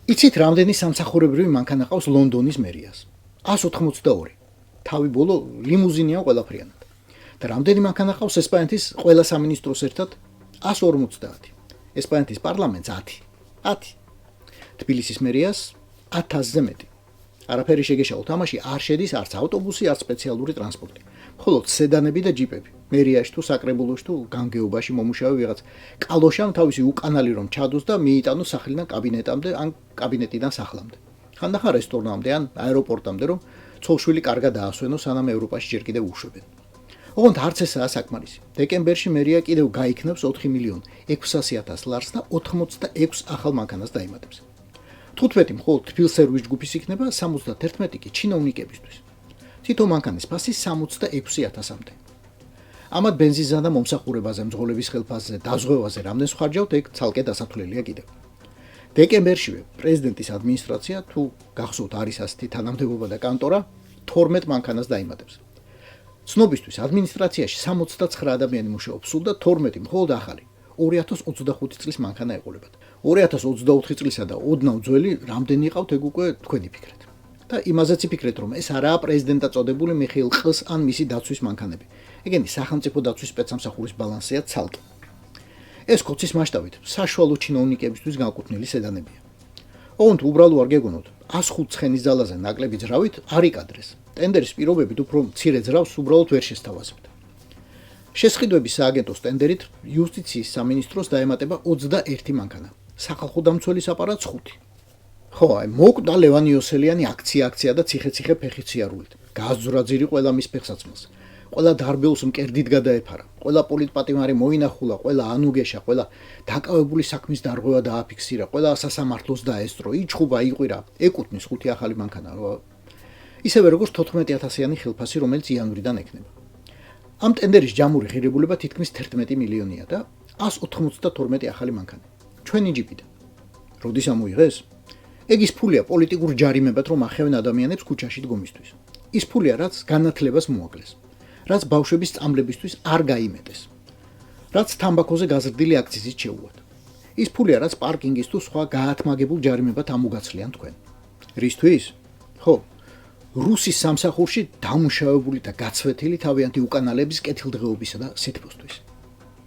იცით, რამდენი სამსახურებრივი მანქანა ყავს ლონდონის მერიას? 182. თავი ბოლო ლიმუზინია ყველაფრიანად. და რამდენი მანქანა ყავს ესპანეთის ყველა სამინისტროს ერთად? 150. ესპანეთის პარლამენტს 10. თბილისის მერიას 1000-ზე მეტი. არაფერი შეგეშალოთ, ამაში არ შედის არც ავტობუსი, არც სპეციალური ტრანსპორტი. მხოლოდ სედანები და ჯიპები. მერიაში თუ საკრებულოში თუ განგეობაში მომუშავე ვიღაც კალოშამ თავისი უკანალი რომ ჩადოს და მიიტანოს სახლიდან კაბინეტამდე ან კაბინეტიდან სახლამდე. ხანდახან რესტორნამდე ან აეროპორტამდე რომ ცოლშვილი კარგად დაასვენოს, სანამ ევროპაში ჯერ კიდევ უშვებენ. ოღონდ არც ესაა საკმარისი. დეკემბერში მერია კიდევ გაიქნებს 4.600.000 ლარს და 86 ახალ მანქანას დაემატებს. 15 მხოლოდ თბილ სერვის ჯგუფის იქნება, 71 კი ჩინოვნიკებისთვის. თითო მანქანის ფასი 66.000-მდე. ამათ ბენზინსა და მომსახურებაზე, მძღოლების ხელფასზე, დაზღვევაზე რამდენს ხარჯავთ, ეგ ცალკე დასათვლელია კიდევ. დეკემბერშივე პრეზიდენტის ადმინისტრაცია თუ გახსოვთ არის ასეთი თანამდებობა და კანტორა 12 მანქანას დაემატებს. ცნობისთვის ადმინისტრაციაში 69 ადამიანი მუშაობს სულ და 12 მხოლოდ ახალი 2025 წლის მანქანა ეყოლებათ. 2024 წლისა და ოდნავ ძველი რამდენი იყავთ, ეგ უკვე თქვენი ფიქრეთ. და იმაზეც იფიქრეთ, რომ ეს არაა პრეზიდენტად წოდებული მიხეილ ყს ან მისი დაცვის მანქანები. ეგენი სახელმწიფო დაცვის სპეცსამსახურის ბალანსია ცალკე. ეს კოცის მასშტაბით საშუალო ჩინოვნიკებისთვის განკუთვნილი სედანებია. ოღონდ უბრალო არ გეგონოთ, 105 ცხენის ძალაზე ნაკლები ძრავით არ იკადრეს. ტენდერის პირობებით უფრო მცირე ძრავს უბრალოდ ვერ შესთავაზებთ. შესყიდვების სააგენტოს ტენდერით იუსტიციის სამინისტროს დაემატება 21 მანქანა. სახალხო დამცველის აპარატს 5. ხო, აი მოკვდა ლევან იოსელიანი აქცია და ციხე-ციხე ფეხით სიარულით. გაზძვრა ძირი ყველა მის ფეხსაცმელს. ყველა დარბეულს მკერდით გადაეფარა. ყველა პოლიტპატიმარი მოინახულა, ყველა ანუგეშა, ყველა დაკავებული საქმის დარღვევა დააფიქსირა, ყველა სასამართლოს დაესწრო, იჩხუბა, იყვირა. ეკუთვნის 5 ახალი მანქანა. ისევე როგორც 14,000-იანი ხელფასი, რომელიც იანვრიდან ექნება. ამ ტენდერის ჯამური ღირებულება თითქმის 11 მილიონია და 192 ახალი მანქანა. ჩვენი ჯიპიდან. როდის ამოიღეს? ეგ ის ფულია პოლიტიკურ ჯარიმებად, რომ ახევენ ადამიანებს ქუჩაში დგომისთვის. ის ფულია, რაც განათლებას მოაკლეს. რაც ბავშვების სწავლებისთვის არ გაიმეტეს. რაც თამბაქოზე გაზრდილი აქციზით შეუვათ. ის ფულია, რაც პარკინგის თუ სხვა გაათმაგებულ ჯარიმებად ამოგაცლიან თქვენ. რისთვის? ხო, რუსის სამსახურში დამუშავებული და გაცვეთილი თავიანთი უკანალების კეთილდღეობისა და სითბოსთვის.